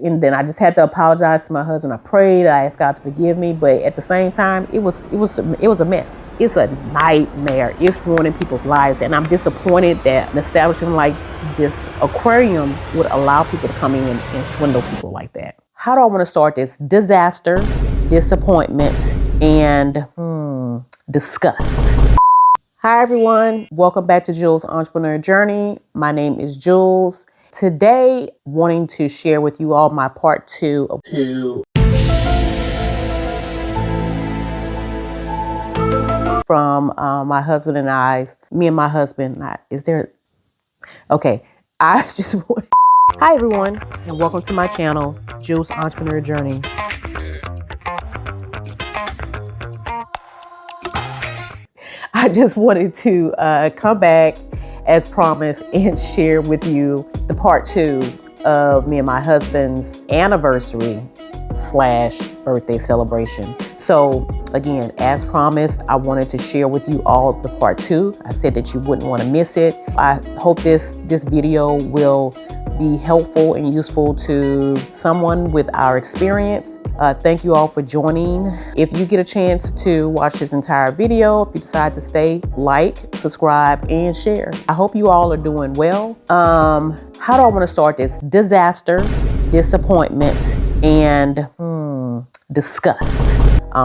And then I just had to apologize to my husband. I prayed, I asked God to forgive me, but at the same time, it was a mess. It's a nightmare. It's ruining people's lives, and I'm disappointed that an establishment like this aquarium would allow people to come in and swindle people like that. How do I want to start this? Disaster, disappointment, and disgust. Hi everyone, welcome back to Jules' Entrepreneur Journey. My name is Jules. Today, wanting to share with you all my part two from my husband and I's, me and my husband. Okay, I just want. Hi everyone, and welcome to my channel, Jules' Entrepreneur Journey. I just wanted to come back as promised and share with you the part two of me and my husband's anniversary / birthday celebration. So again, as promised, I wanted to share with you all the part two. I said that you wouldn't want to miss it. I hope this video will be helpful and useful to someone with our experience. Thank you all for joining. If you get a chance to watch this entire video, if you decide to stay, like, subscribe, and share. I hope you all are doing well. How do I want to start this? Disaster, disappointment, and disgust.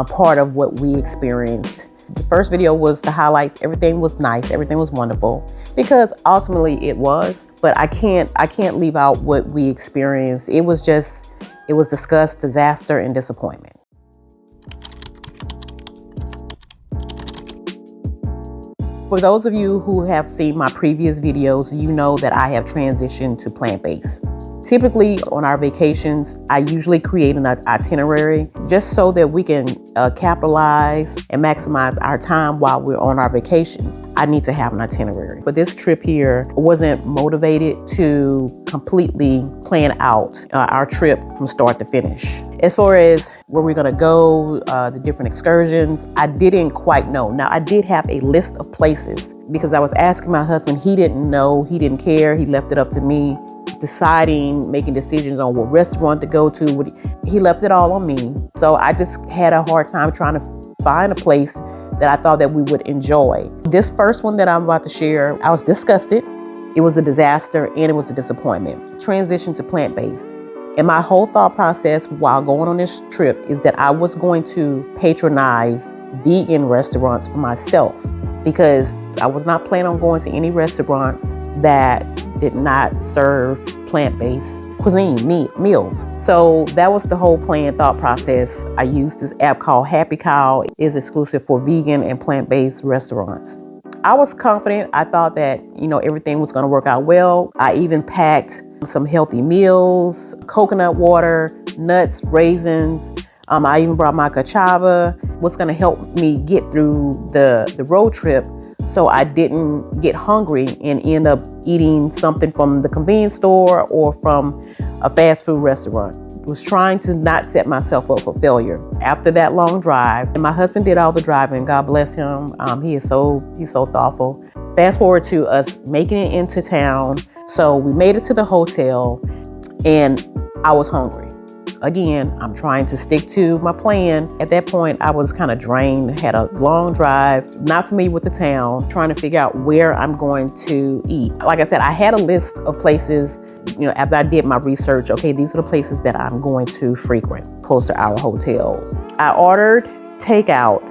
Part of what we experienced. The first video was the highlights. Everything was nice. Everything was wonderful, because ultimately it was, but I can't leave out what we experienced. It was disgust, disaster, and disappointment. For those of you who have seen my previous videos, you know that I have transitioned to plant-based. Typically on our vacations, I usually create an itinerary just so that we can capitalize and maximize our time while we're on our vacation. I need to have an itinerary. For this trip here, I wasn't motivated to completely plan out our trip from start to finish. As far as where we're gonna go, the different excursions, I didn't quite know. Now, I did have a list of places because I was asking my husband. He didn't know, he didn't care. He left it up to me, making decisions on what restaurant to go to. He left it all on me. So I just had a hard time trying to find a place that I thought that we would enjoy. This first one that I'm about to share, I was disgusted. It was a disaster and it was a disappointment. Transition to plant-based. And my whole thought process while going on this trip is that I was going to patronize vegan restaurants for myself, because I was not planning on going to any restaurants that did not serve plant-based cuisine, meals. So that was the whole thought process. I used this app called Happy Cow. It is exclusive for vegan and plant-based restaurants. I was confident. I thought that, everything was going to work out well. I even packed some healthy meals, coconut water, nuts, raisins. I even brought my cassava. What's going to help me get through the road trip so I didn't get hungry and end up eating something from the convenience store or from a fast food restaurant. Was trying to not set myself up for failure. After that long drive, and my husband did all the driving, God bless him. He's so thoughtful. Fast forward to us making it into town. So we made it to the hotel and I was hungry. Again, I'm trying to stick to my plan. At that point, I was kind of drained, had a long drive, not familiar with the town, trying to figure out where I'm going to eat. Like I said, I had a list of places, after I did my research. Okay, these are the places that I'm going to frequent close to our hotels. I ordered takeout.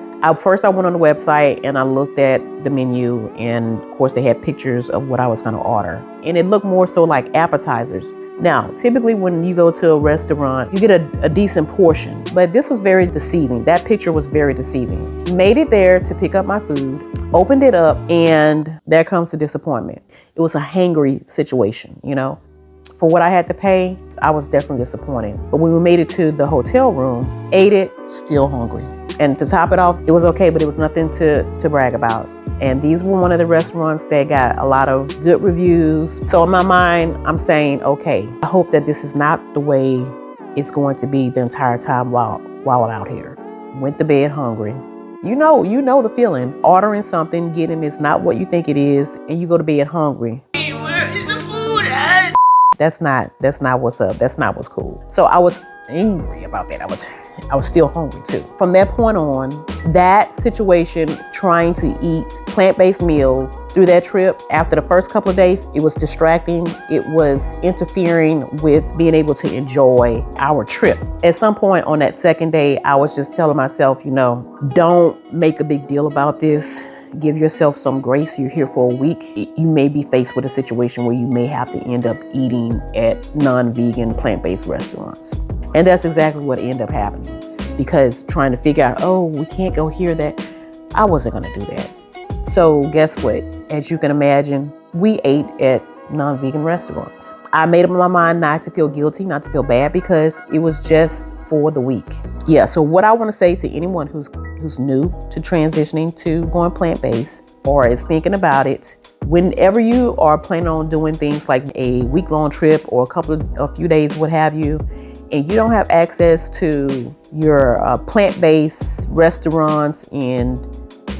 First, I went on the website and I looked at the menu, and of course they had pictures of what I was going to order. And it looked more so like appetizers. Now, typically when you go to a restaurant, you get a decent portion, but this was very deceiving. That picture was very deceiving. Made it there to pick up my food, opened it up, and there comes the disappointment. It was a hangry situation, For what I had to pay, I was definitely disappointed. But when we made it to the hotel room, ate it, still hungry. And to top it off, it was okay, but it was nothing to brag about. And these were one of the restaurants that got a lot of good reviews. So in my mind, I'm saying, okay, I hope that this is not the way it's going to be the entire time while I'm out here. Went to bed hungry. You know the feeling. Ordering something, getting it's not what you think it is, and you go to bed hungry. Hey, where is the food at? That's not what's up. That's not what's cool. So I was angry about that. I was still hungry too. From that point on, that situation, trying to eat plant-based meals through that trip, after the first couple of days, it was distracting. It was interfering with being able to enjoy our trip. At some point on that second day, I was just telling myself, don't make a big deal about this. Give yourself some grace. You're here for a week. You may be faced with a situation where you may have to end up eating at non-vegan, plant-based restaurants. And that's exactly what ended up happening, because trying to figure out, we can't go here, that I wasn't going to do that. So guess what? As you can imagine, we ate at non-vegan restaurants. I made up my mind not to feel guilty, not to feel bad, because it was just for the week. Yeah, so what I want to say to anyone who's new to transitioning to going plant-based or is thinking about it, whenever you are planning on doing things like a week-long trip or a few days, what have you, and you don't have access to your plant-based restaurants, and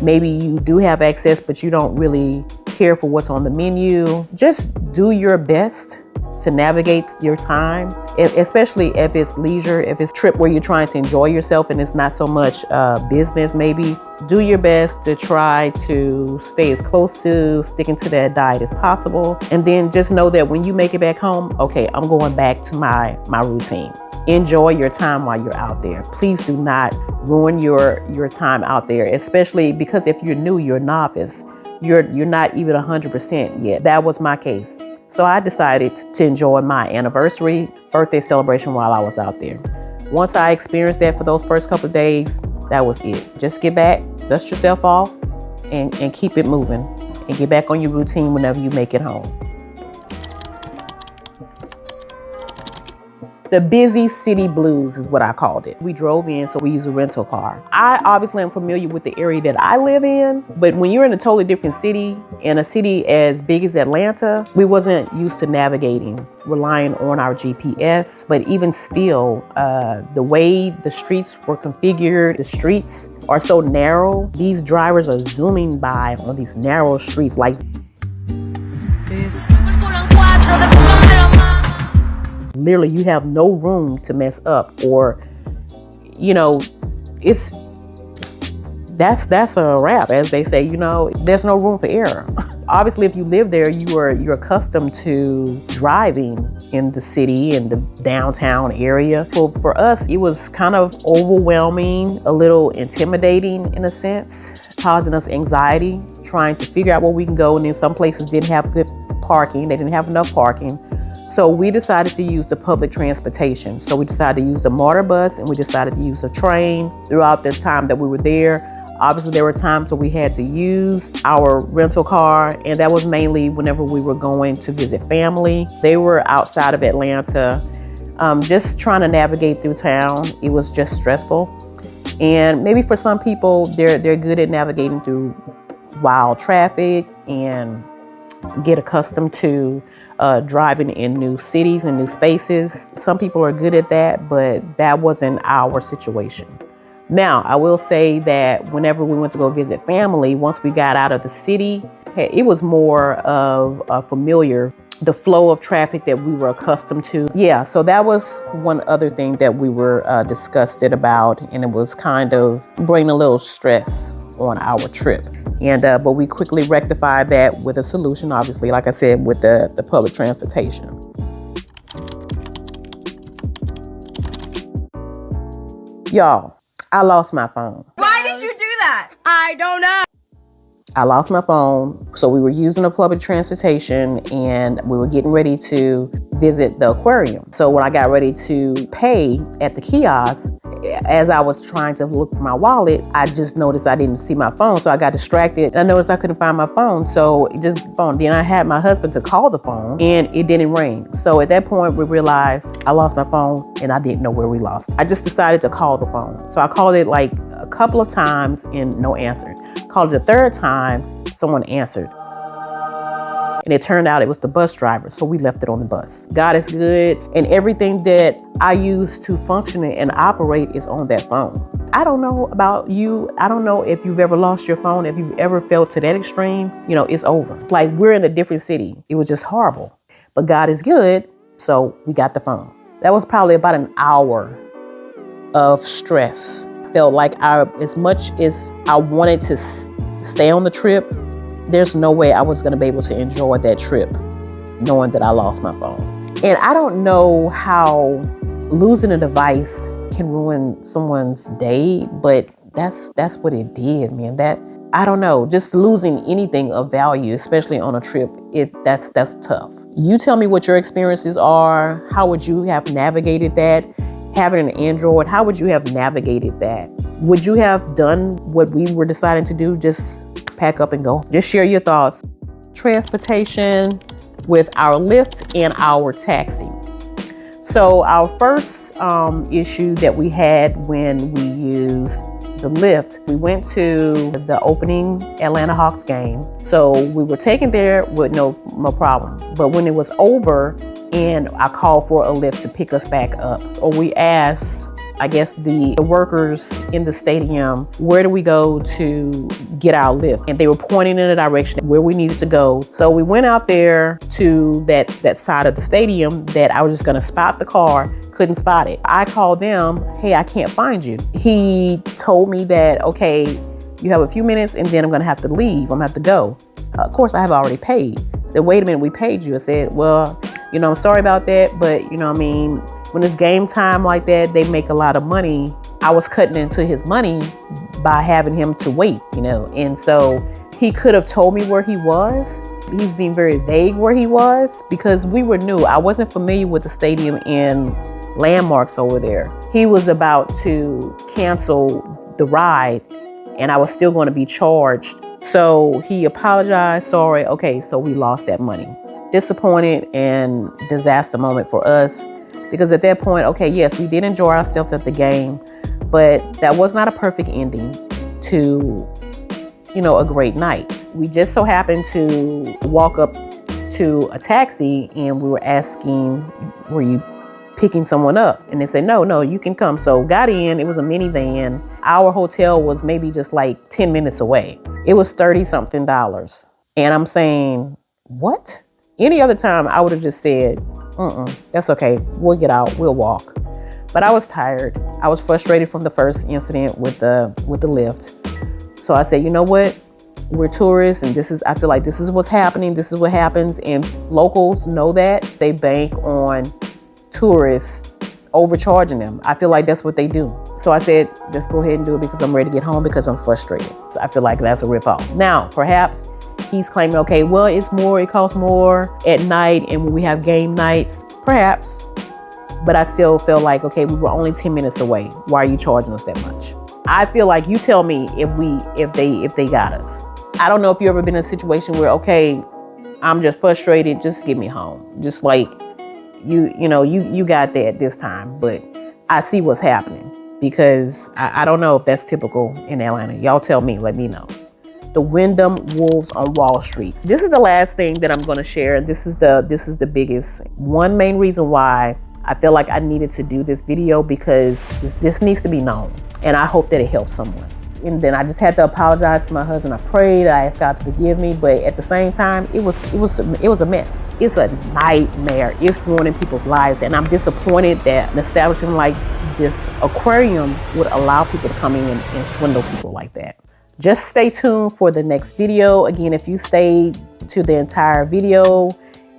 maybe you do have access, but you don't really care for what's on the menu, just do your best to navigate your time, especially if it's leisure, if it's a trip where you're trying to enjoy yourself and it's not so much business. Maybe do your best to try to stay as close to sticking to that diet as possible. And then just know that when you make it back home, okay, I'm going back to my routine. Enjoy your time while you're out there. Please do not ruin your time out there, especially because if you're new, you're a novice, you're not even 100% yet. That was my case. So I decided to enjoy my anniversary birthday celebration while I was out there. Once I experienced that for those first couple of days, that was it. Just get back, dust yourself off, and keep it moving, and get back on your routine whenever you make it home. The busy city blues is what I called it. We drove in, so we used a rental car. I obviously am familiar with the area that I live in, but when you're in a totally different city, in a city as big as Atlanta, we wasn't used to navigating, relying on our GPS. But even still, the way the streets were configured, the streets are so narrow. These drivers are zooming by on these narrow streets like literally you have no room to mess up, or that's a wrap, as they say. There's no room for error. Obviously, if you live there, you're accustomed to driving in the city, in the downtown area. So for us, it was kind of overwhelming, a little intimidating in a sense, causing us anxiety, trying to figure out where we can go. And then some places didn't have good parking. They didn't have enough parking. So we decided to use the public transportation. So we decided to use the MARTA bus, and we decided to use the train throughout the time that we were there. Obviously, there were times where we had to use our rental car, and that was mainly whenever we were going to visit family. They were outside of Atlanta, just trying to navigate through town. It was just stressful. And maybe for some people, they're good at navigating through wild traffic and get accustomed to driving in new cities and new spaces. Some people are good at that, but that wasn't our situation. Now, I will say that whenever we went to go visit family, once we got out of the city, it was more of a familiar, the flow of traffic that we were accustomed to. Yeah, so that was one other thing that we were disgusted about, and it was kind of bringing a little stress on our trip. And but we quickly rectified that with a solution, obviously, like I said, with the public transportation. Y'all, I lost my phone. Why did you do that? I don't know. I lost my phone. So we were using the public transportation, and we were getting ready to visit the aquarium. So when I got ready to pay at the kiosk, as I was trying to look for my wallet, I just noticed I didn't see my phone. So I got distracted. I noticed I couldn't find my phone. So then I had my husband to call the phone, and it didn't ring. So at that point, we realized I lost my phone, and I didn't know where we lost it. I just decided to call the phone. So I called it like a couple of times and no answer. Called it the third time, someone answered. And it turned out it was the bus driver. So we left it on the bus. God is good. And everything that I use to function and operate is on that phone. I don't know about you. I don't know if you've ever lost your phone, if you've ever felt to that extreme. It's over. Like, we're in a different city. It was just horrible. But God is good. So we got the phone. That was probably about an hour of stress. Felt like as much as I wanted to stay on the trip, there's no way I was going to be able to enjoy that trip knowing that I lost my phone. And I don't know how losing a device can ruin someone's day, but that's what it did, man. I don't know, just losing anything of value, especially on a trip, that's tough. You tell me what your experiences are. How would you have navigated that? Having an Android, how would you have navigated that? Would you have done what we were deciding to do, just pack up and go? Just share your thoughts. Transportation with our Lyft and our taxi. So our first issue that we had when we used the Lyft, we went to the opening Atlanta Hawks game. So we were taken there with no problem. But when it was over and I called for a Lyft to pick us back up, or we asked, I guess, the workers in the stadium, where do we go to get our Lyft? And they were pointing in a direction where we needed to go. So we went out there to that side of the stadium that I was just gonna spot the car. Couldn't spot it. I called them, hey, I can't find you. He told me that, okay, you have a few minutes and then I'm gonna have to leave. I'm gonna have to go. Of course, I have already paid. I said, wait a minute, we paid you. I said, well, I'm sorry about that, but when it's game time like that, they make a lot of money. I was cutting into his money by having him to wait, and so he could have told me where he was. He's being very vague where he was because we were new. I wasn't familiar with the stadium and landmarks over there. He was about to cancel the ride and I was still going to be charged. So he apologized, sorry. Okay, so we lost that money. Disappointed and disaster moment for us because at that point, okay, yes, we did enjoy ourselves at the game, but that was not a perfect ending to, a great night. We just so happened to walk up to a taxi and we were asking, were you picking someone up? And they said, no, you can come. So got in, it was a minivan. Our hotel was maybe just like 10 minutes away. It was $30-something. And I'm saying, what? Any other time I would have just said, that's okay. We'll get out, we'll walk. But I was tired. I was frustrated from the first incident with the Lyft. So I said, you know what? We're tourists and I feel like this is what's happening. This is what happens. And locals know that. They bank on tourists overcharging them. I feel like that's what they do. So I said, just go ahead and do it because I'm ready to get home because I'm frustrated. So I feel like that's a ripoff. Now, perhaps he's claiming, okay, well, it costs more at night and when we have game nights, perhaps. But I still feel like, okay, we were only 10 minutes away. Why are you charging us that much? I feel like you tell me if they got us. I don't know if you've ever been in a situation where, okay, I'm just frustrated, just get me home. Just like, you got that this time, but I see what's happening because I don't know if that's typical in Atlanta. Y'all tell me, let me know. The Wyndham Wolves on Wall Street. This is the last thing that I'm going to share. This is the biggest, one main reason why I feel like I needed to do this video because this needs to be known and I hope that it helps someone. And then I just had to apologize to my husband. I prayed, I asked God to forgive me, but at the same time, it was a mess. It's a nightmare. It's ruining people's lives, and I'm disappointed that an establishment like this aquarium would allow people to come in and swindle people like that. Just stay tuned for the next video. Again, if you stayed to the entire video,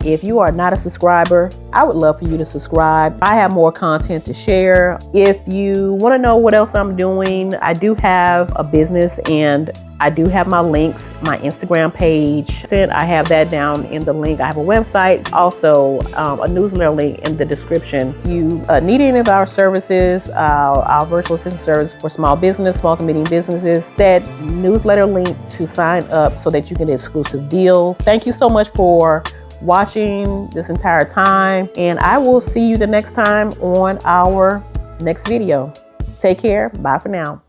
if you are not a subscriber, I would love for you to subscribe. I have more content to share. If you want to know what else I'm doing, I do have a business and I do have my links, my Instagram page. I have that down in the link. I have a website, also a newsletter link in the description. If you need any of our services, our virtual assistant service for small to medium businesses, that newsletter link to sign up so that you can get exclusive deals. Thank you so much for watching this entire time, and I will see you the next time on our next video. Take care. Bye for now.